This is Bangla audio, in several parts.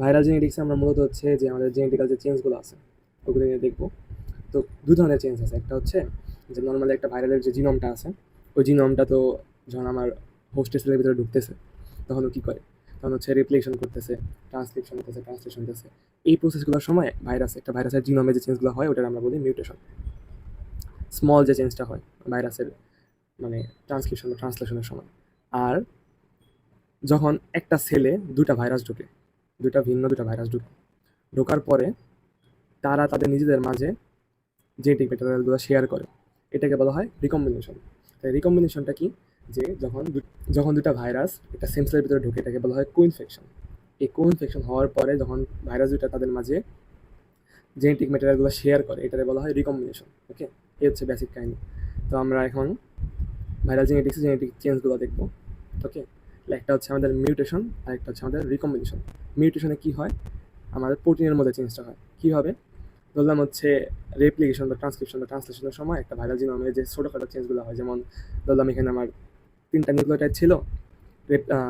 ভাইরাল জেনেটিক্সে আমরা মূলত হচ্ছে যে আমাদের জেনেটিক্যাল যে চেঞ্জগুলো আছে ওগুলো নিয়ে দেখবো। তো দু ধরনের চেঞ্জ আছে, একটা হচ্ছে যে নর্মালি একটা ভাইরালের যে জিনোমটা আছে ওই জিনোমটা তো যখন আমার হোস্টের সেলের ভিতরে ঢুকতেছে তখন ও কী করে, তখন হচ্ছে রেপ্লিকেশন করতেছে, ট্রান্সক্রিপশন করতেছে, ট্রান্সলেশন করতেছে। এই প্রসেসগুলোর সময় একটা ভাইরাসের জিনোমে যে চেঞ্জগুলো হয় ওটা আমরা বলি মিউটেশন। স্মল যে চেঞ্জটা হয় ভাইরাসের মানে ট্রান্সক্রিপশন বা ট্রান্সলেশনের সময়। আর যখন একটা সেলে দুটা ভাইরাস ঢুকে, দুটা ভাইরাস ঢুকে, ঢোকার পরে তারা তাদের নিজেদের মাঝে জেনেটিক ম্যাটেরিয়ালগুলো শেয়ার করে, এটাকে বলা হয় রিকম্বিনেশন। তাই রিকম্বিনেশনটা কি, যে যখন দুটা ভাইরাস একটা সেম সেলের ভিতরে ঢুকে এটাকে বলা হয় কোইনফেকশন। এই কোইনফেকশন হওয়ার পরে যখন ভাইরাস দুটা তাদের মাঝে জেনেটিক ম্যাটেরিয়ালগুলো শেয়ার করে এটাকে বলা হয় রিকম্বিনেশন। ওকে, এই হচ্ছে বেসিক কাহিনী। তো আমরা এখন ভাইরাল জেনেটিক চেঞ্জগুলো দেখবো। ওকে, একটা হচ্ছে আমাদের মিউটেশন আর একটা হচ্ছে আমাদের রিকম্বিনেশন। মিউটেশনে কি হয়, আমাদের প্রোটিনের মধ্যে চেঞ্জটা হয় কীভাবে, ধরলাম হচ্ছে রেপ্লিকেশন বা ট্রান্সক্রিপশন বা ট্রান্সলেশনের সময় একটা ভাইরাল জিনোমে যে ছোটোখাটো চেঞ্জগুলো হয়, যেমন ধরলাম এখানে আমার 3টা নিউক্লিওটাইড ছিল,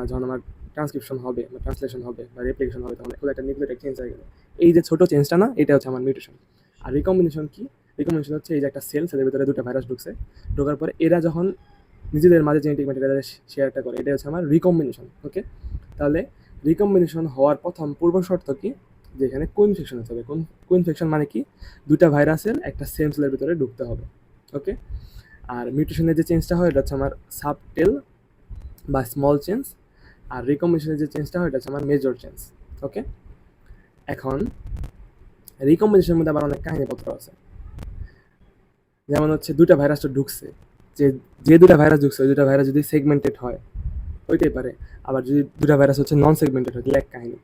যখন আমার ট্রান্সক্রিপশন হবে বা ট্রান্সলেশন হবে বা রেপ্লিকেশন হবে তখন একটা নিউক্লিওটাইড চেঞ্জ হয়ে গেলো। এই যে ছোটো চেঞ্জটা না, এটা হচ্ছে আমার মিউটেশন। আর রিকম্বিনেশন কি, রিকম্বিনেশন হচ্ছে এই যে একটা সেলের ভিতরে দুটো ভাইরাস ঢুকছে, ঢোকার পরে এরা যখন নিজেদের মাঝে জেনেটিক ম্যাটেরিয়াল শেয়ারটা করে, এটা হচ্ছে আমার রিকম্বিনেশন। ওকে, তাহলে রিকম্বিনেশন হওয়ার প্রথম পূর্ব শর্ত কি, যে এখানে কোইনফেকশন হতে হবে। কোইনফেকশন মানে কি, দুটা ভাইরাসের একটা সেম সেলের ভিতরে ঢুকতে হবে। ওকে, আর মিউটেশনের যে চেঞ্জটা হয় এটা হচ্ছে আমার সাবটেল বা স্মল চেঞ্জ, আর রিকম্বিনেশনের যে চেঞ্জটা হয় এটা হচ্ছে আমার মেজর চেঞ্জ। ওকে, এখন রিকম্বিনেশনের মধ্যে আবার অনেক কাহিনীপত্র আছে। যেমন হচ্ছে দুটা ভাইরাস তো ঢুকছে, যে যে দুটা ভাইরাস ঢুকছে ওই দুটা ভাইরাস যদি সেগমেন্টেড হয় ওইটাই পারে। আবার যদি দুটা ভাইরাস হচ্ছে নন সেগমেন্টেড হয় তাহলে এক কাহিনী।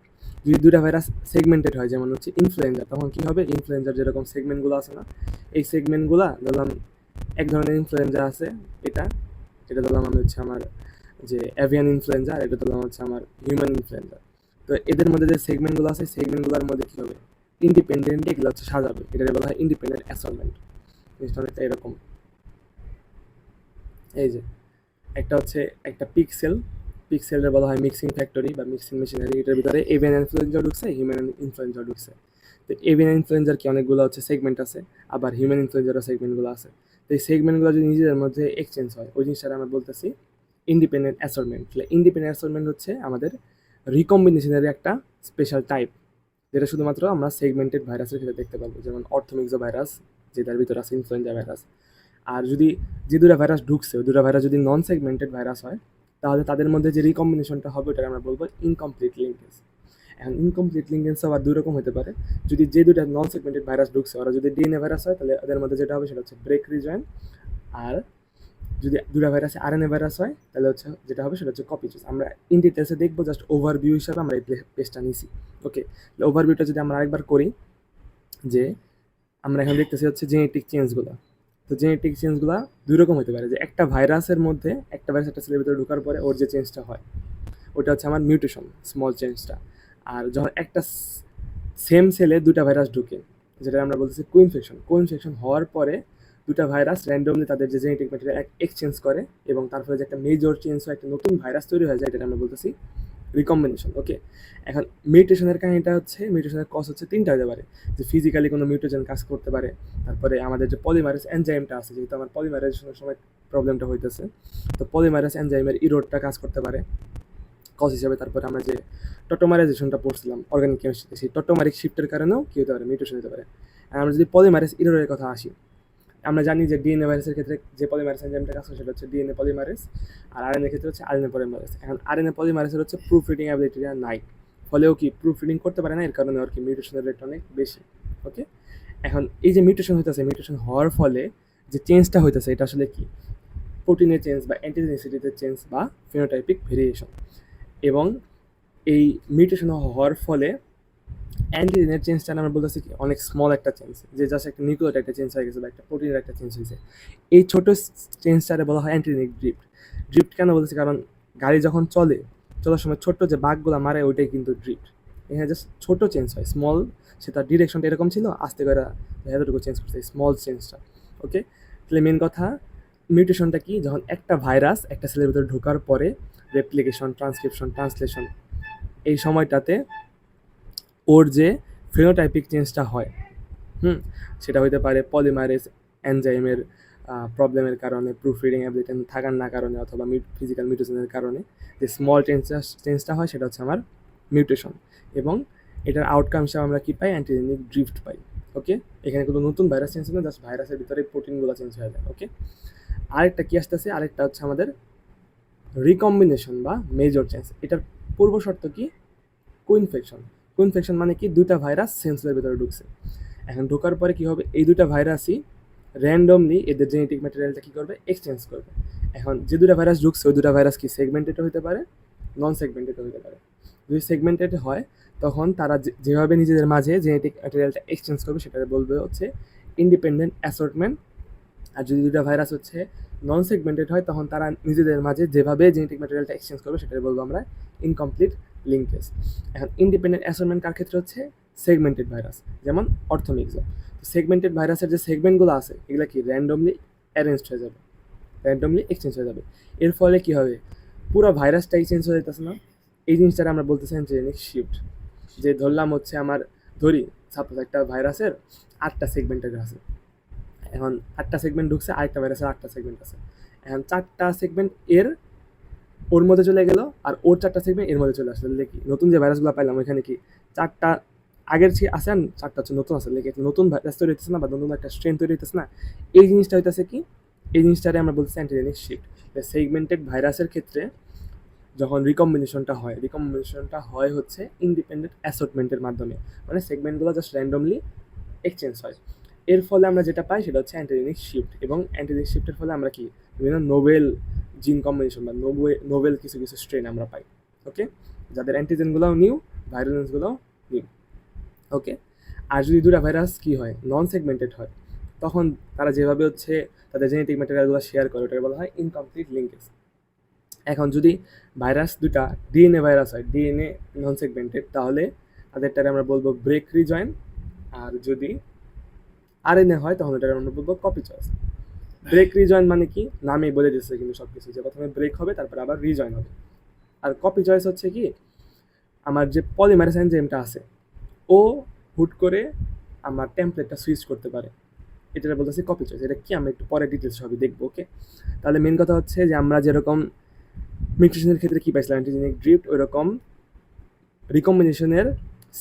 যদি দুটা ভাইরাস সেগমেন্টেড হয় যেমন হচ্ছে ইনফ্লুয়েঞ্জা, তখন কী হবে, ইনফ্লুয়েঞ্জার যেরকম সেগমেন্টগুলো আছে না, এই সেগমেন্টগুলো ধরলাম এক ধরনের ইনফ্লুয়েঞ্জা আছে, এটা এটা ধরলাম আমি হচ্ছে আমার যে অ্যাভিয়ান ইনফ্লুয়েঞ্জা, আর এটা ধরলাম হচ্ছে আমার হিউম্যান ইনফ্লুয়েঞ্জা। তো এদের মধ্যে যে সেগমেন্টগুলো আছে সেগমেন্টগুলোর মধ্যে কী হবে, ইন্ডিপেন্ডেন্টলি এগুলো হচ্ছে সাজাবে, এটাকে বলা হয় ইন্ডিপেন্ডেন্ট অ্যাসাইনমেন্ট। জিনিসটা অনেকটা এরকম। এই যে একটা হচ্ছে একটা পিক্সেলের বলা হয় মিক্সিং ফ্যাক্টরি বা মিক্সিং মেশিনারি, এটার ভিতরে এভিয়ান ইনফ্লুয়েঞ্জা ঢুকছে, হিউম্যান ইনফ্লুয়েঞ্জা ঢুকছে। তো এভিয়ান ইনফ্লুয়েঞ্জার কি অনেকগুলো হচ্ছে সেগমেন্ট আছে, আবার হিউম্যান ইনফ্লুয়েঞ্জারও সেগমেন্টগুলো আছে। তো এই সেগমেন্টগুলো যদি নিজেদের মধ্যে এক্সচেঞ্জ হয় ওই জিনিসটা আমরা বলতেছি ইন্ডিপেন্ডেন্ট অ্যাসর্টমেন্ট। তাহলে ইন্ডিপেন্ডেন্ট অ্যাসর্টমেন্ট হচ্ছে আমাদের রিকম্বিনেশনের একটা স্পেশাল টাইপ, যেটা শুধুমাত্র আমরা সেগমেন্টেড ভাইরাসের ক্ষেত্রে দেখতে পাবো, যেমন অর্থোমিক্সো ভাইরাস যেটার ভিতরে আছে ইনফ্লুয়েঞ্জা ভাইরাস। আর যদি যে দুটা ভাইরাস ঢুকছে ওই দুটা ভাইরাস যদি নন সেগমেন্টেড ভাইরাস হয় তাহলে তাদের মধ্যে যে রিকম্বিনেশনটা হবে ওটাকে আমরা বলবো ইনকমপ্লিট লিঙ্কেজ। এখন ইনকমপ্লিট লিঙ্কেজ আবার দুই রকম হতে পারে। যদি যে দুটা নন সেগমেন্টেড ভাইরাস ঢুকছে ওরা যদি ডিএনএ ভাইরাস হয় তাহলে ওদের মধ্যে যেটা হবে সেটা হচ্ছে ব্রেক রিজয়েন। আর যদি দুটা ভাইরাসে আরএনএ ভাইরাস হয় তাহলে হচ্ছে যেটা হবে সেটা হচ্ছে কপি চুজ। আমরা ইন ডিটেলসে দেখবো, জাস্ট ওভারভিউ হিসাবে আমরা এই পেজটা নিছি। ওকে, ওভারভিউটা যদি আমরা আরেকবার করি, যে আমরা এখন দেখতেছি হচ্ছে জেনেটিক চেঞ্জগুলো। তো জেনেটিক চেঞ্জগুলো দুই রকম হতে পারে, যে একটা ভাইরাসের মধ্যে একটা ভাইরাস একটা সেলের ভিতরে ঢোকার পরে ওর যে চেঞ্জটা হয় ওটা হচ্ছে আমার মিউটেশন, স্মল চেঞ্জটা। আর যখন একটা সেম সেলে দুটা ভাইরাস ঢুকে, যেটা আমরা বলতেছি কোইনফেকশন হওয়ার পরে দুটা ভাইরাস র্যান্ডমলি তাদের যে জেনেটিক ম্যাটেরিয়াল এক্সচেঞ্জ করে এবং তার ফলে যে একটা মেজর চেঞ্জ হয়, একটা নতুন ভাইরাস তৈরি হয়ে যায়, এটা আমরা বলতেছি রিকম্বিনেশন। ওকে, এখন মিউটেশনের কাহিনীটা হচ্ছে, মিউটেশনের কজ হচ্ছে 3টা হতে পারে, যে ফিজিক্যালি কোনো মিউটেশন কাজ করতে পারে, তারপরে আমাদের যে পলিমারেজ এনজাইমটা আছে, যেহেতু আমার পলিমারাইজেশনের সময় প্রবলেমটা হইতেছে, তো পলিমারেজ এনজাইমের ইরোডটা কাজ করতে পারে কজ হিসাবে। তারপরে আমরা যে টটোমারাইজেশনটা পড়ছিলাম অর্গানিক কেমিস্ট্রিতে, সেই টটোমারিক শিফটের কারণেও কী হতে পারে, মিউটেশন হতে পারে। আর আমরা যদি পলিমারেজ ইরোডের কথা আসি, আমরা জানি যে ডিএনএ ভাইরাসের ক্ষেত্রে যে পলিমারেজ এনজাইমটা কাজ করে সেটা হচ্ছে ডিএনএ পলিমারেজ, আর আরএনএ ক্ষেত্রে হচ্ছে আরএনএ পলিমারেজ। এখন আরএনএ পলিমারেজের হচ্ছে প্রুফ রিডিং অ্যাবিলিটিটা নাই, ফলেও কি প্রুফ রিডিং করতে পারে না, এর কারণে আর কি মিউটেশনের রেট অনেক বেশি। ওকে, এখন এই যে মিউটেশন হইতেছে, মিউটেশন হওয়ার ফলে যে চেঞ্জটা হইতেছে এটা আসলে কি, প্রোটিনের চেঞ্জ বা অ্যান্টিজেনিসিটিতে চেঞ্জ বা ফিনোটাইপিক ভেরিয়েশন। এবং এই মিউটেশন হওয়ার ফলে অ্যান্টিজেনের চেঞ্জটা আমরা বলতেছি কি অনেক স্মল একটা চেঞ্জ, যে জাস্ট একটা নিউক্লিওটাইড একটা চেঞ্জ হয়ে গেছে বা একটা প্রোটিনের একটা চেঞ্জ হয়েছে। এই ছোটো চেঞ্জটারে বলা হয় অ্যান্টিজেনিক ড্রিফট। ড্রিফট কেন বলতেছি, কারণ গাড়ি যখন চলার সময় ছোট্ট যে বাঘগুলো মারে ওইটাই কিন্তু ড্রিফট। এখানে জাস্ট ছোটো চেঞ্জ হয়, স্মল, সে তার ডিরেকশনটা এরকম ছিল, আস্তে করে এতটুকু চেঞ্জ করছে, স্মল চেঞ্জটা। ওকে, তাহলে মেন কথা মিউটেশনটা কি, যখন একটা ভাইরাস একটা সেলের ভিতরে ঢোকার পরে রেপ্লিকেশন, ট্রান্সক্রিপশন, ট্রান্সলেশন, এই সময়টাতে ওর যে ফেনোটাইপিক চেঞ্জটা হয়, সেটা হইতে পারে পলিমারেজ এনজাইমের প্রবলেমের কারণে, প্রুফ রিডিং অ্যাবিলিটি থাকার না কারণে, অথবা ফিজিক্যাল মিউটেশনের কারণে যে স্মল চেঞ্জটা হয় সেটা হচ্ছে আমার মিউটেশন। এবং এটার আউটকাম হিসাবে আমরা কি পাই? অ্যান্টিজেনিক ড্রিফট পাই। ওকে, এখানে কোনো নতুন ভাইরাস চেঞ্জ না, জাস্ট ভাইরাসের ভিতরে প্রোটিনগুলো চেঞ্জ হয়ে যায়। ওকে, আরেকটা কি আসতেছে, আরেকটা হচ্ছে আমাদের রিকম্বিনেশন বা মেজর চেঞ্জ। এটার পূর্ব শর্ত কি? কোইনফেকশন। কোইনফেকশন মানে কি? দুইটা ভাইরাস সেন্সরের ভিতরে ঢুকছে। এখন ঢোকার পরে কি হবে? এই দুইটা ভাইরাসই র্যান্ডমলি এদের জেনেটিক ম্যাটেরিয়ালটা কী করবে? এক্সচেঞ্জ করবে। এখন যে দুটা ভাইরাস ঢুকছে ওই দুটা ভাইরাস কি সেগমেন্টেড হতে পারে, নন সেগমেন্টেড হতে পারে। যদি সেগমেন্টেড হয় তখন তারা যেভাবে নিজেদের মাঝে জেনেটিক ম্যাটেরিয়ালটা এক্সচেঞ্জ করবে সেটা বলবে হচ্ছে ইন্ডিপেন্ডেন্ট অ্যাসর্টমেন্ট। আর যদি দুটা ভাইরাস হচ্ছে নন সেগমেন্টেড হয় তখন তারা নিজেদের মাঝে যেভাবে জেনেটিক ম্যাটেরিয়ালটা এক্সচেঞ্জ করবে সেটা বলবো আমরা ইনকমপ্লিট লিঙ্কেজ। এখন ইন্ডিপেন্ডেন্ট অ্যাসর্টমেন্ট কার ক্ষেত্রে হচ্ছে? সেগমেন্টেড ভাইরাস, যেমন অর্থোমিক্সো। সেগমেন্টেড ভাইরাসের যে সেগমেন্টগুলো আছে এগুলো কি র্যান্ডমলি অ্যারেঞ্জড হয়ে যাবে, র্যান্ডমলি এক্সচেঞ্জ হয়ে যাবে। এর ফলে কি হবে? পুরো ভাইরাসটাই চেঞ্জ হয়ে যেতেছে না? এই জিনিসটা আমরা বলতেছি জেনেটিক শিফট। যে ধরলাম হচ্ছে আমার, ধরি সাপোজ একটা ভাইরাসের 8টা সেগমেন্টেড আছে। এখন 8টা সেগমেন্ট ঢুকছে, আরেকটা ভাইরাসের 8টা সেগমেন্ট আছে। এখন 4টা সেগমেন্ট এর ওর মধ্যে চলে গেল, আর ওর 4টা সেগমেন্ট এর মধ্যে চলে আসলে কি নতুন যে ভাইরাসগুলো পাইলাম ওইখানে কি 4টা আগের আছে আর 4টা হচ্ছে নতুন আছে, লেগে নতুন ভাইরাস তৈরি হইতেছে না বা নতুন একটা স্ট্রেন তৈরি হইতেছে না? এই জিনিসটা হইতেছে কি? এই জিনিসটারে আমরা বলতেছি অ্যান্টিজেনিক শিফট। সেগমেন্টেড ভাইরাসের ক্ষেত্রে যখন রিকম্বিনেশনটা হয় হচ্ছে ইন্ডিপেন্ডেন্ট অ্যাসর্টমেন্টের মাধ্যমে, মানে সেগমেন্টগুলো জাস্ট র্যান্ডমলি এক্সচেঞ্জ হয়। এর ফলে আমরা যেটা পাই সেটা হচ্ছে অ্যান্টিজেনিক শিফট। এবং অ্যান্টিজেনিক শিফটের ফলে আমরা কি বিভিন্ন নোবেল জিন কম্বিনেশন বা নোবেল কিছু কিছু স্ট্রেন আমরা পাই। ওকে, যাদের অ্যান্টিজেনগুলোও নিউ, ভাইরালেন্সগুলোও নিউ। ওকে, আর যদি দুটা ভাইরাস কি হয়? নন সেগমেন্টেড হয়, তখন তারা যেভাবে হচ্ছে তাদের জেনেটিক ম্যাটেরিয়ালগুলো শেয়ার করে ওটাকে বলা হয় ইনকমপ্লিট লিঙ্কেজ। এখন যদি ভাইরাস দুটা ডিএনএ ভাইরাস হয়, ডিএনএ নন সেগমেন্টেড, তাহলে তাদেরটারে আমরা বলবো ব্রেক রিজয়েন। আর যদি আরএনএ হয় তখন এটাকে আমরা বলবো কপি চয়েস। ব্রেক রিজয়েন মানে কি? নামেই বলে দিচ্ছে কিন্তু সব কিছু, যে প্রথমে ব্রেক হবে তারপর আবার রিজয়েন হবে। আর কপি চয়েস হচ্ছে কি? আমার যে পলিমারেজ এনজাইমটা আছে ও হুট করে আমার টেমপ্লেটটা সুইচ করতে পারে, এটা বলতেছি কপি চয়েস। এটা কি আমরা একটু পরে ডিটেলস সবই দেখবো। ওকে, তাহলে মেন কথা হচ্ছে যে আমরা যেরকম মিউটেশনের ক্ষেত্রে কী পাইছিলাম অ্যান্টিজেনিক ড্রিফট, ওইরকম রিকম্বিনেশনের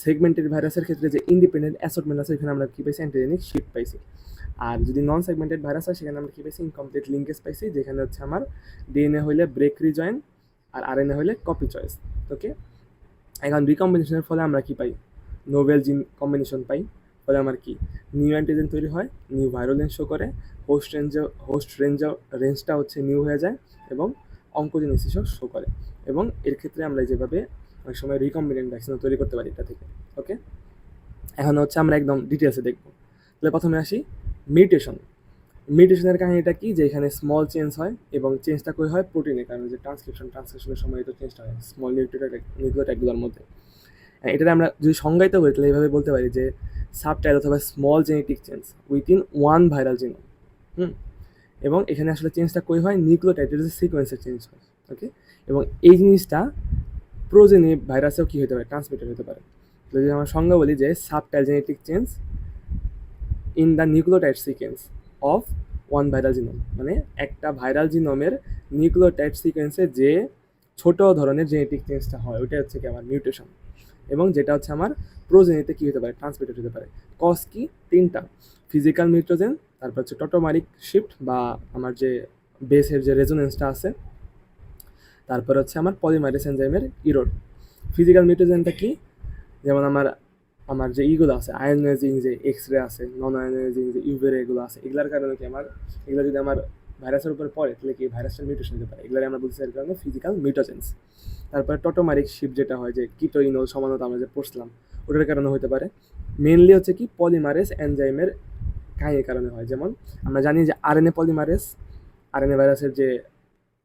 সেগমেন্টেড ভাইরাসের ক্ষেত্রে যে ইন্ডিপেন্ডেন্ট অ্যাসর্টমেন্ট আছে ওইখানে আমরা কী পাইছি? অ্যান্টিজেনিক শিফট পাইছি। আর যদি নন সেগমেন্টেড ভাইরাস হয় সেখানে আমরা কী পাইছি? ইনকমপ্লিট লিঙ্কেজ পাইছি, যেখানে হচ্ছে আমার ডিএনএ হইলে ব্রেক রিজয়েন আর আরএনএ হইলে কপি চয়েস। ওকে, এখন রিকম্বিনেশনের ফলে আমরা কি পাই? নোভেল জিন কম্বিনেশন পাই। ফলে আমার কি নিউ অ্যান্টিজেন তৈরি হয়, নিউ ভাইরোলেন্স শো করে, হোস্ট রেঞ্জটা হচ্ছে নিউ হয়ে যায় এবং অঙ্কোজেনেসিসও শো করে। এবং এর ক্ষেত্রে আমরা যেভাবে অনেক সময় রিকম্বিনেন্ট ভ্যাকসিনও তৈরি করতে পারি এটা থেকে। ওকে, এখন হচ্ছে আমরা একদম ডিটেলসে দেখব। তাহলে প্রথমে আসি মিউটেশন। মিউটেশনের কাহিনীটা কি? যে এখানে স্মল চেঞ্জ হয় এবং চেঞ্জটা কই হয়? প্রোটিনের কারণে, যে ট্রান্সক্রিপশনের সময় তো চেঞ্জটা হয় স্মল নিউক্লিওটাইডগুলোর মধ্যে। এটাতে আমরা যদি সংজ্ঞায়িত করি তাহলে এইভাবে বলতে পারি যে সাবটাইল অথবা small genetic change within one viral genome. এবং এখানে আসলে চেঞ্জটা কই হয়? নিউক্লিওটাইডের যে সিকোয়েন্সের চেঞ্জ হয়। ওকে, এবং এই জিনিসটা প্রোজেনে ভাইরাসেও কী হতে পারে? ট্রান্সমিটেড হতে পারে। যদি আমরা সংজ্ঞা বলি যে subtle genetic change in the nucleotide sequence of one viral genome, মানে একটা ভাইরাল জিনোমের নিউক্লিওটাইড সিকোয়েন্সে যে ছোট ধরনের জেনেটিক চেঞ্জটা হয় ওইটা হচ্ছে কি আমার মিউটেশন। এবং যেটা হচ্ছে আমার প্রোজেনিতে কী হতে পারে? ট্রান্সমিটেড হতে পারে। কজ কি? 3টা: ফিজিক্যাল মিউটেশন, তারপর হচ্ছে টটোমারিক শিফট বা আমার যে বেসের যে রেজোনেন্সটা আছে, তারপর হচ্ছে আমার পলিমারেজ এনজাইমের ইরোড। ফিজিক্যাল মিউটেশনটা কি? যেমন আমার যে ইগুলো আছে আয়োনাইজিং যে এক্স রে আছে, নন আয়োনাইজিং যে ইউভি রে এগুলো আছে, এগুলোর কারণে কি আমার এগুলো যদি আমার ভাইরাসের উপরে পড়ে তাহলে কি ভাইরাসের মিউটেশন হতে পারে। এগুলো আমরা বলছি এর কারণে ফিজিক্যাল মিউটেশনস। তারপরে টটোমারিক শিফট যেটা হয়, যে কিটোইনোল সমানতা আমরা যে পড়ছিলাম, ওটার কারণে হতে পারে। মেনলি হচ্ছে কি পলিমারেজ এনজাইমের কাহিনীর কারণে হয়। যেমন আমরা জানি যে আরএনএ পলিমারেজ, আরএনএ ভাইরাসের যে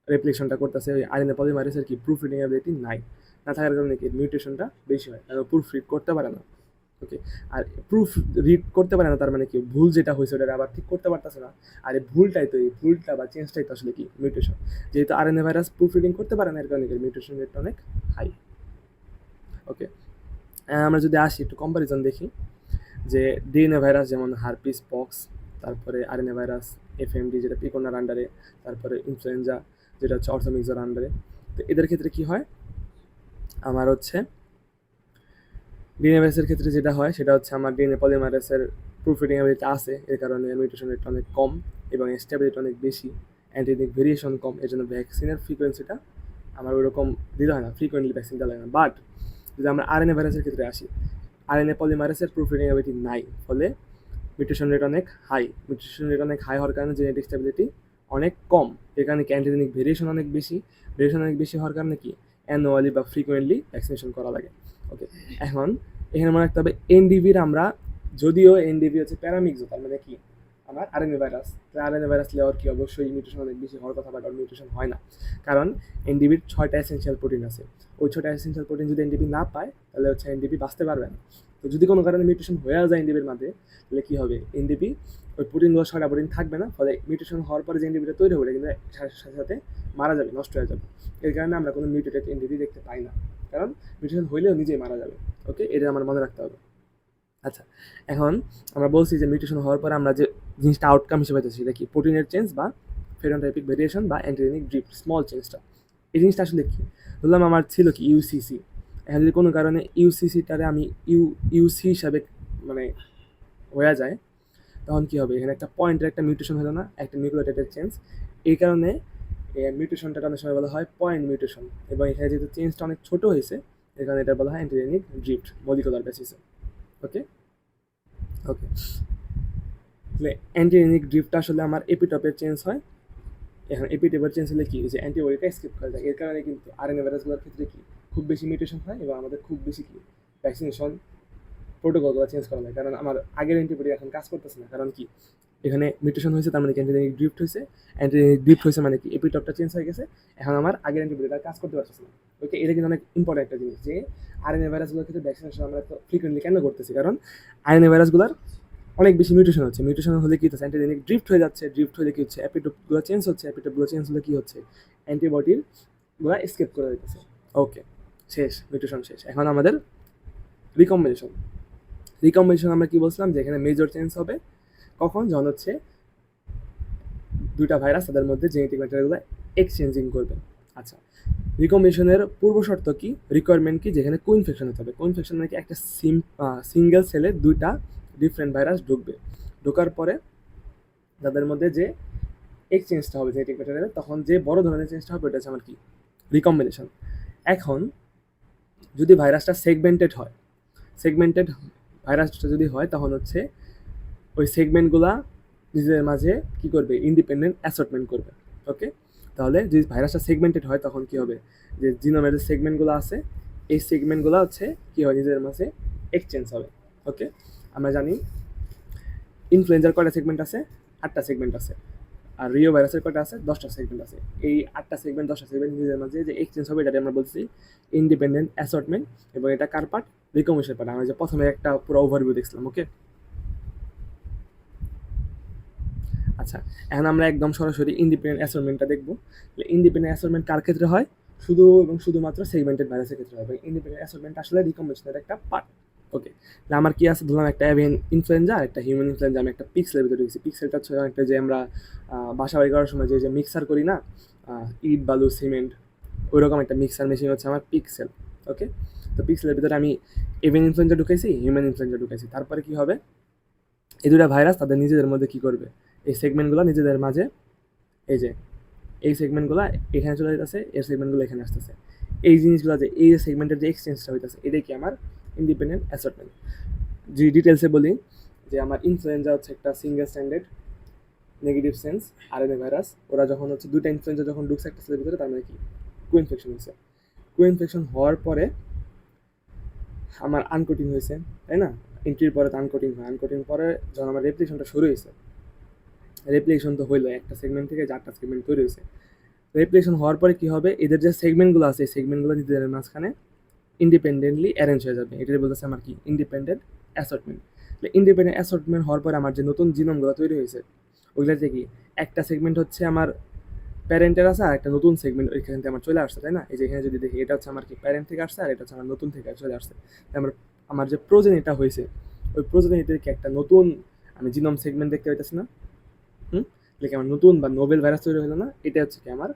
রেপ্লিকেশনটা করতেছে, ওই আরএনএ পলিমারেজের কি প্রুফ রিডিং অ্যাবিলিটি নাই, না থাকার কারণে কি মিউটেশনটা বেশি হয়, কারণ প্রুফ রিড করতে পারে না। ওকে, আর প্রুফ রিড করতে পারে না তার মানে কি ভুল যেটা হয়েছে ওটা আবার ঠিক করতে পারতেছে না। আর এই ভুলটাই তো, এই ভুলটা বা চেঞ্জটাই তো আসলে কি মিউটেশন। যেহেতু আরএনএ ভাইরাস প্রুফ রিডিং করতে পারে না এর কারণে কি মিউটেশন রেটটা অনেক হাই। ওকে, আমরা যদি আসি একটু কম্পারিজন দেখি যে ডিএনএ ভাইরাস যেমন হারপিস পক্স, তারপরে আরএনএ ভাইরাস এফএমডি যেটা পিকোনার আন্ডারে, তারপরে ইনফ্লুয়েঞ্জা যেটা হচ্ছে অর্থোমিক্সের আন্ডারে। তো এদের ক্ষেত্রে কি হয়, আমার হচ্ছে ডিএনএ ভাইরাসের ক্ষেত্রে যেটা হয় সেটা হচ্ছে আমার ডিএনএ পলিমারেসের প্রুফ রিডিং অ্যাবিলিটি আছে, এর কারণে মিউটেশন রেট অনেক কম এবং স্টেবিলিটি অনেক বেশি, অ্যান্টিজেনিক ভেরিয়েশন কম, এর জন্য ভ্যাকসিনের ফ্রিকোয়েন্সিটা আমার ওরকম দিতে হয় না, ফ্রিকোয়েন্টলি ভ্যাকসিন দেওয়া লাগে না। বাট যদি আমরা আরএনএ ভাইরাসের ক্ষেত্রে আসি, আরএনএ পলিমারেসের প্রুফ রিডিং অ্যাবিলিটি নাই, ফলে মিউটেশন রেট অনেক হাই। মিউটেশন রেট অনেক হাই হওয়ার কারণে জেনেটিক স্টেবিলিটি অনেক কম, এর কারণে অ্যান্টিজেনিক ভেরিয়েশন অনেক বেশি। ভেরিয়েশন অনেক বেশি হওয়ার কারণে কি অ্যানুয়ালি বা ফ্রিকোয়েন্টলি ভ্যাকসিনেশন করা লাগে। ওকে, এখন এখানে মনে রাখতে হবে এনডিভির আমরা, যদিও এনডিভি হচ্ছে প্যারামিক্সো, তার মানে কি আমার আরএনএ ভাইরাস, আরএনএ ভাইরাস লেওয়ার কি অবশ্যই মিউটেশন অনেক বেশি হওয়ার কথা, বাট মিউটেশন হয় না, কারণ এনডিভির 6টা এসেনশিয়াল প্রোটিন আছে। ওই 6টা এসেনশিয়াল প্রোটিন যদি এনডিভি না পায় তাহলে হচ্ছে এনডিভি বাঁচতে পারবে না। তো যদি কোনো কারণে মিউটেশন হয়ে যায় এনডিভির মাঝে, তাহলে কী হবে, এনডিভি ওই প্রোটিনগুলো 6টা প্রোটিন থাকবে না, ফলে মিউটেশন হওয়ার পরে যে এনডিভিটা তৈরি হবে কিন্তু সাথে সাথে মারা যাবে, নষ্ট হয়ে যাবে। এর কারণে আমরা কোনো মিউটেটেড এনডিভি দেখতে পাই না, কারণ মিউটেশন হইলেও নিজেই মারা যাবে। ওকে, এটা আমার মনে রাখতে হবে। আচ্ছা, এখন আমরা বলছি যে মিউটেশন হওয়ার পরে আমরা যে জিনিসটা আউটকাম হিসেবে পাইতেছি সেটা কি, প্রোটিনের চেঞ্জ বা ফেনোটাইপিক ভেরিয়েশন বা অ্যান্টিজেনিক ড্রিফট, স্মল চেঞ্জটা। এই জিনিসটা আসলে কি, বললাম আমার ছিল কি ইউসিসি। এখন যদি কোনো কারণে ইউসিসিটারে আমি ইউসি হিসাবে মানে হয়ে যায়, তখন কী হবে, এখানে একটা পয়েন্টের একটা মিউটেশন হলো না, একটা নিউক্লিওটাইডের চেঞ্জ, এই কারণে মিউটেশনটা অনেক সময় বলা হয় পয়েন্ট মিউটেশন, এবং এখানে যেহেতু চেঞ্জটা অনেক ছোটো হয়েছে এই কারণে এটা বলা হয় অ্যান্টিজেনিক ড্রিফট মলিকুলার বেসিসে। ওকে ওকে, তাহলে অ্যান্টিজেনিক ড্রিফটটা আসলে আমার এপিটপের চেঞ্জ হয়। এখন এপিটপের চেঞ্জ হলে কি, যে অ্যান্টিবডিটা স্কিপ করে যায়, এর কারণে কিন্তু আরএনএ ভাইরাসগুলোর ক্ষেত্রে কি খুব বেশি মিউটেশন হয় এবং আমাদের খুব বেশি কি ভ্যাকসিনেশন প্রোটোকলগুলো চেঞ্জ করা হয়, কারণ আমার আগের অ্যান্টিবডি এখন কাজ করতেছে না। কারণ কি, এখানে মিউটেশন হয়েছে, তার মানে কি অ্যান্টিজেনিক ড্রিফট হয়েছে, অ্যান্টিজেনিক ড্রিফট হয়েছে মানে কি এপিটপটা চেঞ্জ হয়ে গেছে, এখন আমার আগের অ্যান্টিবডিটা কাজ করতে পারতেছে না। ওকে, এটা কিন্তু অনেক ইম্পর্টেন্ট একটা জিনিস, যে আরএনএ ভাইরাসগুলোর ক্ষেত্রে ভ্যাকসিনেশন আমরা তো ফ্রিকুয়েন্টলি কেন করতেছি, কারণ আরএনএ ভাইরাসগুলোর অনেক বেশি মিউটেশন হচ্ছে, মিউটেশন হলে কি হচ্ছে অ্যান্টিজেনিক ড্রিফট হয়ে যাচ্ছে, ড্রিফট হলে কি হচ্ছে অ্যাপিটোপগুলো চেঞ্জ হচ্ছে, অ্যাপিটোপগুলো চেঞ্জ হলে কি হচ্ছে অ্যান্টিবডির গুলো এসকেপ করে দিতেছে। ওকে, শেষ, মিউটেশন শেষ। এখন আমাদের রিকম্বিনেশন। রিকম্বিনেশন আমরা কি বলছিলাম, যে এখানে মেজর চেঞ্জ হবে কখন, যখন হচ্ছে দুইটা ভাইরাস তাদের মধ্যে জেনেটিক ম্যাটেরিয়ালগুলো এক্সচেঞ্জিং করবে। আচ্ছা, রিকম্বিনেশনের পূর্ব শর্ত কি, রিকোয়ারমেন্ট কি, যেখানে কোইনফেকশন হতে হবে। কোইনফেকশন মানে কি, একটা সিঙ্গেল সেলে দুইটা ডিফারেন্ট ভাইরাস ঢুকবে, ঢোকার পরে তাদের মধ্যে যে এক্সচেঞ্জটা হবে জেনেটিক ম্যাটেরিয়ালে, তখন যে বড় ধরনের চেঞ্জটা হবে ওটা হচ্ছে আমার কি, রিকম্বিনেশন। এখন যদি ভাইরাসটা সেগমেন্টেড হয়, সেগমেন্টেড ভাইরাসটা যদি হয়, তখন হচ্ছে ওই সেগমেন্টগুলা নিজেদের মাঝে কি করবে, ইন্ডিপেন্ডেন্ট অ্যাসর্টমেন্ট করবে। ওকে, তাহলে যদি ভাইরাসটা সেগমেন্টেড হয় তখন কি হবে, যে জিনোমের যে সেগমেন্টগুলো আছে এই সেগমেন্টগুলো হচ্ছে কি হয়, নিজেদের মাঝে এক্সচেঞ্জ হবে। ওকে, আমরা জানি ইনফ্লুয়েঞ্জার কয়টা সেগমেন্ট আছে, 8টা সেগমেন্ট আছে, আর রিও ভাইরাসের কয়টা আছে, 10টা সেগমেন্ট আছে। এই 8টা সেগমেন্ট 10টা সেগমেন্ট নিজেদের মাঝে যে এক্সচেঞ্জ হবে এটাকে আমরা বলছি ইন্ডিপেন্ডেন্ট অ্যাসর্টমেন্ট, এবং এটা কার পার্ট, রিকম্বিনেশন পার্ট। আমরা যে প্রথমে একটা পুরো ওভারভিউ দেখছিলাম। ওকে, আচ্ছা, এখন আমরা একদম সরাসরি ইন্ডিপেন্ডেন্ট অ্যাসর্টমেন্টটা দেখবো। ইন্ডিপেন্ডেন্ট অ্যাসর্টমেন্ট কার ক্ষেত্রে হয়, শুধু এবং শুধুমাত্র সেগমেন্টেড ভাইরাসের ক্ষেত্রে হয়। ইন্ডিপেন্ডেন্ট অ্যাসর্টমেন্ট আসলে রিকম্বিনেশনের একটা পার্ট। ওকে, তাহলে আমার কি আছে, ধরলাম একটা এভিয়ান ইনফ্লুয়েঞ্জা আর একটা হিউম্যান ইনফ্লুয়েঞ্জা, আমি একটা পিক্সেলের ভিতরে রেখেছি। পিক্সেলটা হচ্ছে একটা, যে আমরা বাসা বাড়ি করার সময় যে মিক্সার করি না, ইট বালু সিমেন্ট, ওই রকম একটা মিক্সার মেশিন হচ্ছে আমার পিক্সেল। ওকে, তো পিক্সেলের ভিতরে আমি এভিয়ান ইনফ্লুয়েঞ্জা ঢুকাইছি, হিউম্যান ইনফ্লুয়েঞ্জা ঢুকাইছি। তারপরে কি হবে, এই দুটা ভাইরাস তাদের নিজেদের মধ্যে কি করবে, এই সেগমেন্টগুলো নিজেদের মাঝে, এই যে এই সেগমেন্টগুলো এখানে চলে যেতেছে, এর সেগমেন্টগুলো এখানে আসতেছে, এই জিনিসগুলো যে এই সেগমেন্টের যে এক্সচেঞ্জটা হইতেছে এটাই কি আমার ইন্ডিপেন্ডেন্ট অ্যাসর্টমেন্ট। যে ডিটেলসে বলি, যে আমার ইনফ্লুয়েঞ্জা হচ্ছে একটা single standard negative sense RNA virus, ওরা যখন হচ্ছে দুইটা ইনফ্লুয়েঞ্জা যখন ঢুকছে একটা সেলের ভিতরে, তার মানে কি কোইনফেকশন হয়েছে। কোইনফেকশন হওয়ার পরে আমার আনকোটিং হয়েছে, তাই না, এন্ট্রির পরে তো আনকোটিং হয়, আনকোটিং পরে যখন আমার রেপ্লিকেশনটা শুরু হয়েছে, রেপ্লিকেশন তো হইলো একটা সেগমেন্ট থেকে 4টা সেগমেন্ট তৈরি হয়েছে। রেপ্লিকেশন হওয়ার পরে কি হবে, এদের যে সেগমেন্টগুলো আছে এই সেগমেন্টগুলো নিজেদের মাঝখানে ইন্ডিপেন্ডেন্টলি অ্যারেঞ্জ হয়ে যাবে, এটাই বলতেছে আমার কি ইন্ডিপেন্ডেন্ট অ্যাসর্টমেন্ট। ইন্ডিপেন্ডেন্ট অ্যাসর্টমেন্ট হওয়ার পরে আমার যে নতুন জিনোমগুলো তৈরি হয়েছে ওইগুলোতে কি একটা সেগমেন্ট হচ্ছে আমার প্যারেন্টের আছে, আর একটা নতুন সেগমেন্ট ওইখান থেকে আমার চলে আসছে, তাই না। এই যে এখানে যদি দেখি, এটা হচ্ছে আমার কি প্যারেন্ট থেকে আসছে, আর এটা হচ্ছে আমার নতুন থেকে চলে আসছে। আমার আমার যে প্রোজেনিটা হয়েছে ওই প্রোজেনি থেকে একটা নতুন আমি জিনোম সেগমেন্ট দেখতে পাইতেছি না। লেখে আমার নতুন বা নোবেল ভাইরাস তৈরি হলো না, এটা হচ্ছে কি আমার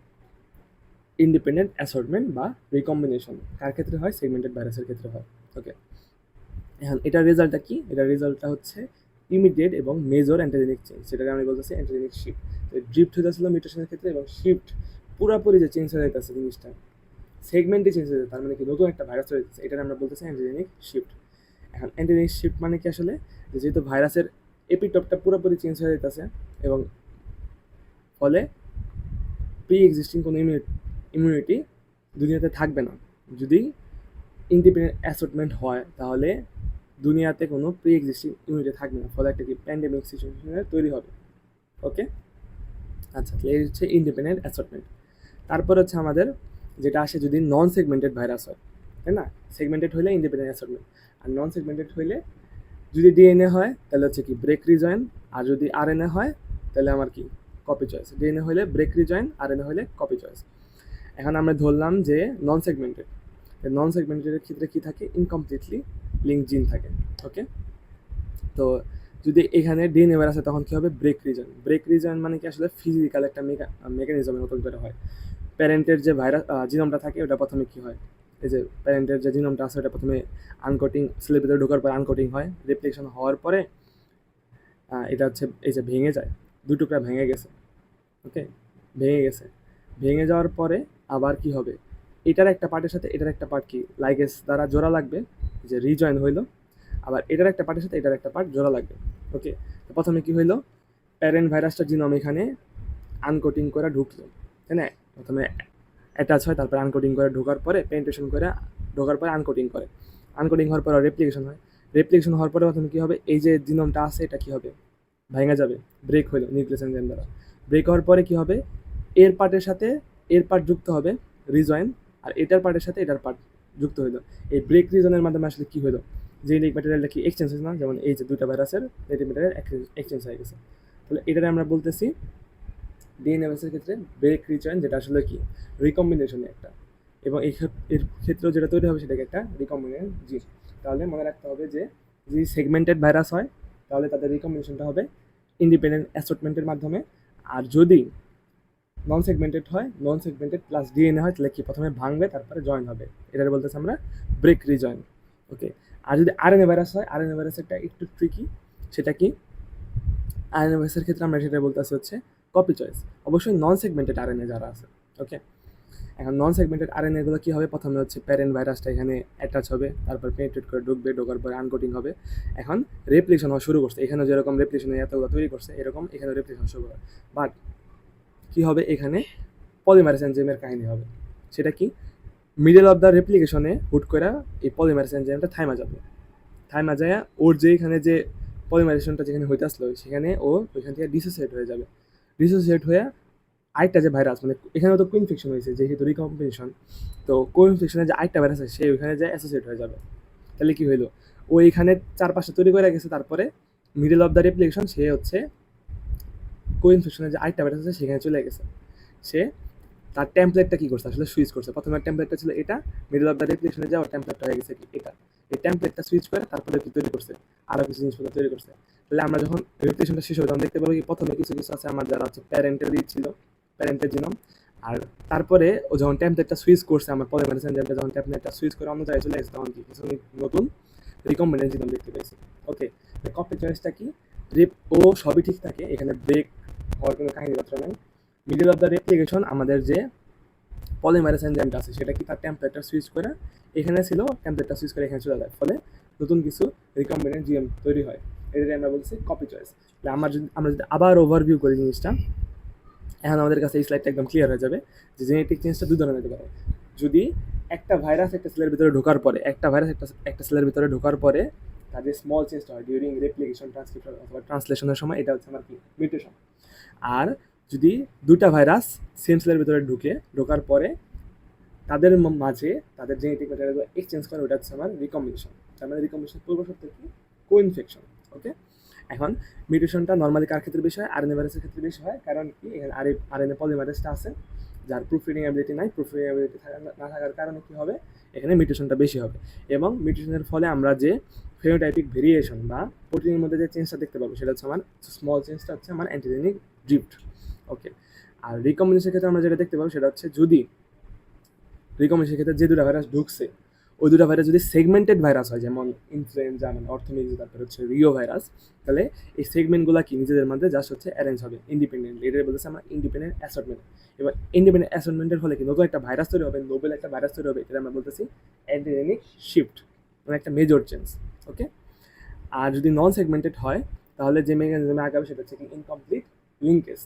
ইন্ডিপেন্ডেন্ট অ্যাসর্টমেন্ট বা রিকম্বিনেশন। কার ক্ষেত্রে হয়? সেগমেন্টেড ভাইরাসের ক্ষেত্রে হয়। ওকে, এখন এটার রেজাল্টটা কি? এটার রেজাল্টটা হচ্ছে ইমিডিয়েট এবং মেজর অ্যান্টিজেনিক চেঞ্জ, সেটাকে আমি বলতেছি অ্যান্টিজেনিক শিফট। ড্রিফট হয়ে যাচ্ছিল মিউটেশনের ক্ষেত্রে, এবং শিফট পুরাপুরি যে চেঞ্জ হয়ে যাইতেছে জিনিসটা, সেগমেন্টে চেঞ্জ হয়ে যাচ্ছে, তার মানে কি নতুন একটা ভাইরাস তৈরি হচ্ছে, এটা আমরা বলতেছি অ্যান্টিজেনিক শিফট। এখন অ্যান্টিজেনিক শিফট মানে কি আসলে? যেহেতু ভাইরাসের এপিটপটা পুরোপুরি চেঞ্জ হয়ে যাইতেছে এবং ফলে প্রি এক্সিস্টিং কোনো ইমিউনিটি দুনিয়াতে থাকবে না। যদি ইন্ডিপেন্ডেন্ট অ্যাসর্টমেন্ট হয় তাহলে দুনিয়াতে কোনো প্রি এক্সিস্টিং ইমিউনিটি থাকবে না, ফলে একটা কি প্যান্ডেমিক সিচুয়েশনের তৈরি হবে। ওকে, আচ্ছা, এই হচ্ছে ইন্ডিপেন্ডেন্ট অ্যাসর্টমেন্ট। তারপর হচ্ছে আমাদের যেটা আসে যদি নন সেগমেন্টেড ভাইরাস হয়, তাই না? সেগমেন্টেড হইলে ইন্ডিপেন্ডেন্ট অ্যাসর্টমেন্ট, আর নন সেগমেন্টেড হইলে যদি ডিএনএ হয় তাহলে হচ্ছে কি ব্রেক রিজয়েন, আর যদি আরএনএ হয় তাহলে আমার কি কপি চয়েস। ডিএনএ হলে ব্রেক রিজয়েন, আরএনএ হলে কপি চয়েস। এখন আমরা ধরলাম যে নন সেগমেন্টেড, নন সেগমেন্টেডের ক্ষেত্রে কি থাকে? ইনকমপ্লিটলি লিঙ্ক জিন থাকে। ওকে, তো যদি এখানে ডিএনএ ভাইরাস আছে তখন কি হবে? Break reason. ব্রেক রিজন মানে কি আসলে ফিজিক্যাল একটা মেকানিজমের মতন করে হয়। প্যারেন্টের যে ভাইরাস জিনোমটা থাকে ওটা প্রথমে কি হয়? এই যে প্যারেন্টের যে জিনোমটা আছে ওটা প্রথমে আনকোটিং, সেলের ভিতরে ঢোকার পর আনকোটিং হয়, রেপ্লিকেশন হওয়ার পরে এটা হচ্ছে এই যে ভেঙে যায়, দুই টুকরা ভেঙে গেছে। ওকে, ভেঙে গেছে, ভেঙে যাওয়ার পরে আবার কি হবে? এটার একটা পার্টের সাথে এটার একটা পার্ট কি লাইগেজ দ্বারা জোড়া লাগবে, যে রিজয়েন হইলো। আবার এটার একটা পার্টের সাথে এটার একটা পার্ট জোড়া লাগবে। ওকে, তো প্রথমে কি হইলো? প্যারেন্ট ভাইরাসটা জিনোম এখানে আনকোটিং করে ঢুকলো, তাই না? প্রথমে অ্যাটাচ হয়, তারপরে আনকোডিং করে ঢোকার পরে পেনিট্রেশন করে ঢোকার পরে আনকোডিং করে, আনকোডিং হওয়ার পরে রেপ্লিকেশন হয়। রেপ্লিকেশন হওয়ার পরে প্রথমে কী হবে? এই যে জিনোমটা আছে এটা কী হবে? ভেঙে যাবে, ব্রেক হইলো নিউক্লিয়াস এনজাইম দ্বারা। ব্রেক হওয়ার পরে কী হবে? এর পার্টের সাথে এর পার্ট যুক্ত হবে, রিজয়েন, আর এটার পার্টের সাথে এটার পার্ট যুক্ত হইলো। এই ব্রেক রিজনের মাধ্যমে আসলে কী হলো? জেনেটিক ম্যাটেরিয়ালটা কি এক্সচেঞ্জ হয়েছে না? যেমন এই যে দুইটা ভাইরাসের জেনেটিক ম্যাটেরিয়াল এক্সচেঞ্জ হয়ে গেছে। তাহলে এটারে আমরা বলতেছি ডিএনএ ভাইরাসের ক্ষেত্রে ব্রেক রিজয়েন, যেটা আসলে কি রিকম্বিনেশনে একটা, এবং এর ক্ষেত্রেও যেটা তৈরি হবে সেটাকে একটা রিকম্বিনেন্ট জিন। তাহলে মনে রাখতে হবে যে যদি সেগমেন্টেড ভাইরাস হয় তাহলে তাদের রিকম্বিনেশনটা হবে ইন্ডিপেন্ডেন্ট অ্যাসর্টমেন্টের মাধ্যমে, আর যদি নন সেগমেন্টেড হয়, নন সেগমেন্টেড প্লাস ডিএনএ হয় তাহলে কি প্রথমে ভাঙবে তারপরে জয়েন হবে, এটার বলতেছে আমরা ব্রেক রিজয়েন। ওকে, আর যদি আরএনএ ভাইরাস হয়, আরএনএ ভাইরাসেরটা একটু ট্রিকি। সেটা কি? আরএনএ ভাইরাসের ক্ষেত্রে আমরা সেটা বলতেছি হচ্ছে কপি চয়েস, অবশ্যই নন সেগমেন্টেড আরএনএ যারা আছে। ওকে, এখন নন সেগমেন্টেড আরএনএগুলো কী হবে? প্রথমে হচ্ছে প্যারেন্ট ভাইরাসটা এখানে অ্যাটাচ হবে, তারপর পেনিট্রেট করে ঢুকবে, ঢোকার পরে আনকোটিং হবে। এখন রেপ্লিকেশন হওয়া শুরু করছে, এখানে যেরকম রেপ্লিকেশন এতগুলো তৈরি করছে এরকম এখানে রেপ্লিকেশন শুরু হবে। বাট কী হবে? এখানে পলিমারেজ এনজাইমের কাহিনী হবে। সেটা কি? মিডল অফ দ্য রেপ্লিকেশনে হুট করে এই পলিমারেজ এনজাইমটা থাইমা যাবে, থাইমা যায় ওর যে এখানে যে পলিমারেশনটা যেখানে হইতে আসলো সেখানে ও ওইখান থেকে ডিসোসিয়েট হয়ে যাবে। ডিসোসিয়েট হয়ে আরেকটা যে ভাইরাস, মানে এখানে তো কোইনফেকশন হয়েছে যেহেতু রিকম্বিনেশন, তো কোইনফেকশনে যে আরেকটা ভাইরাস আছে সে ওইখানে যায় অ্যাসোসিয়েট হয়ে যাবে। তাহলে কি হইলো? ও এখানে 4-5টা তৈরি করে গেছে, তারপরে মিডল অফ দ্য রেপ্লিকেশন সে হচ্ছে কোইনফেকশনের যে আরেকটা ভাইরাস আছে সেখানে চলে গেছে। সে তার টেমপ্লেটটা কী করছে? আসলে সুইচ করছে। প্রথমে টেমপ্লেটটা ছিল এটা, মিডল অফ দ্য রেপ্লিকেশনে যাওয়ার টেমপ্লেটটা হয়ে গেছে কি এটা। এই টেমপ্লেটটা সুইচ করে তারপরে কি তৈরি করছে? আরও কিছু জিনিসপত্র তৈরি করছে। তাহলে আমরা যখন রেপ্লিকেশনটা শেষ হবে তখন দেখতে পাবো কি প্রথমে কিছু কিছু আছে আমার যারা হচ্ছে প্যারেন্টেরই ছিল, প্যারেন্টের জিনোম, আর তারপরে ও যখন টেমপ্লেটটা সুইচ করছে আমার পলিমারেজ এনজাইমটা যখন টেমপ্লেটটা সুইচ করে অন্য জায়গায় চলে গেছে তখন কি কিছু নতুন রিকম্বিনেন্ট জিনোম দেখতে পেয়েছি। ওকে, কপি চয়েসটা কি? ও সবই ঠিক থাকে, এখানে ব্রেক হওয়ার কোনো কাহিনীপত্র নেই। মিডল অফ দ্য রেপ্লিকেশন আমাদের যে পলিমারেজ এনজাইমটা আছে সেটা কি তার টেমপ্লেটটা সুইচ করে এখানে ছিল, টেমপ্লেটটা সুইচ করে এখানে চলে যায়, ফলে নতুন কিছু রিকম্বিনেন্ট জিএম তৈরি হয়। এটাকে আমরা বলছি কপি চয়েস। তাহলে আমরা যদি আবার ওভারভিউ করি জিনিসটা, এখন আমাদের কাছে এই স্লাইডটা একদম ক্লিয়ার হয়ে যাবে যে জেনেটিক চেঞ্জটা দুই ধরনের হতে পারে। যদি একটা ভাইরাস একটা সেলের ভিতরে ঢোকার পরে, একটা ভাইরাস একটা সেলের ভিতরে ঢোকার পরে তার যে স্মল চেঞ্জটা হয় ডিউরিং রেপ্লিকেশন, ট্রান্সক্রিপশন অথবা ট্রান্সলেশনের সময়, এটা হচ্ছে আমার কি মিউটেশন। আর যদি দুটা ভাইরাস সেম সেলের ভিতরে ঢোকার পরে তাদের মাঝে তাদের জেনেটিক ম্যাটেরিয়াল এক্সচেঞ্জ করে, ওটা হচ্ছে আমার রিকম্বিনেশন। তার মানে রিকম্বিনেশন পূর্ব শর্ত কি? কোইনফেকশন। ওকে, এখন মিউটেশনটা নর্মালি কার ক্ষেত্রে বেশি হয়? আরএনএ ভাইরাসের ক্ষেত্রে বেশি হয়, কারণ কি এখানে আরএনএ পলিমারেজটা আছে যার প্রুফ রিডিং অ্যাবিলিটি নাই, প্রুফ রিডিং অ্যাবিলিটি না থাকার কারণে কী হবে, এখানে মিউটেশনটা বেশি হবে। এবং মিউটেশনের ফলে আমরা যে ফেনোটাইপিক ভেরিয়েশন বা প্রোটিনের মধ্যে যে চেঞ্জটা দেখতে পাবো সেটা হচ্ছে আমার স্মল চেঞ্জটা হচ্ছে আমার অ্যান্টিজেনিক ড্রিফট। ওকে, আর রিকম্বিনেশনের ক্ষেত্রে আমরা যেটা দেখতে পাবো সেটা হচ্ছে যদি রিকম্বিনেশনের ক্ষেত্রে যে দুটো ভাইরাস ঢুকছে ওই দুটো ভাইরাস যদি সেগমেন্টেড ভাইরাস হয়, যেমন ইনফ্লুয়েঞ্জা, মানে অর্থোমিক্স, তারপরে হচ্ছে রিও ভাইরাস, তাহলে এই সেগমেন্টগুলো কি নিজেদের মধ্যে জাস্ট হচ্ছে অ্যারেঞ্জ হবে ইন্ডিপেন্ডেন্টলি। এটা বলতেছে আমরা ইন্ডিপেন্ডেন্ট অ্যাসর্টমেন্ট। এবার ইন্ডিপেন্ডেন্ট অ্যাসর্টমেন্টের ফলে কি নতুন একটা ভাইরাস তৈরি হবে, নোবেল একটা ভাইরাস তৈরি হবে, এটা আমরা বলতেছি অ্যান্টিজেনিক শিফট, মানে একটা মেজর চেঞ্জ। ওকে, আর যদি নন সেগমেন্টেড হয় তাহলে যে মেকানিজমে আগাবে সেটা হচ্ছে কি ইনকমপ্লিট লিঙ্কেজ।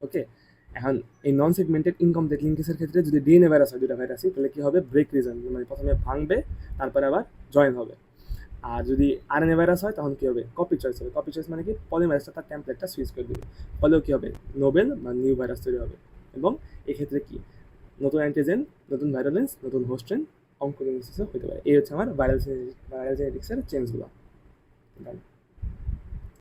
ওকে, এখন এই নন সেগমেন্টেড ইনকমপ্লিট লিঙ্কেজের ক্ষেত্রে যদি ডিএনএ ভাইরাস হয়, দুটো ভাইরাসই, তাহলে কী হবে, ব্রেক রিজন, মানে প্রথমে ভাঙবে তারপরে আবার জয়েন হবে। আর যদি আরএনএ ভাইরাস হয় তখন কী হবে, কপি চয়েস হবে। কপি চয়েস মানে কি পলিমারেজটা তার টেমপ্লেটটা সুইচ করে দেবে, ফলেও কী হবে, নোবেল বা নিউ ভাইরাস তৈরি হবে। এবং এক্ষেত্রে কি নতুন অ্যান্টিজেন, নতুন ভাইরালেন্স, নতুন হোস্টেন অঙ্কোজেনেসিসও হতে পারে। এই হচ্ছে আমার ভাইরাল জেনেটিক্সের চেঞ্জগুলো।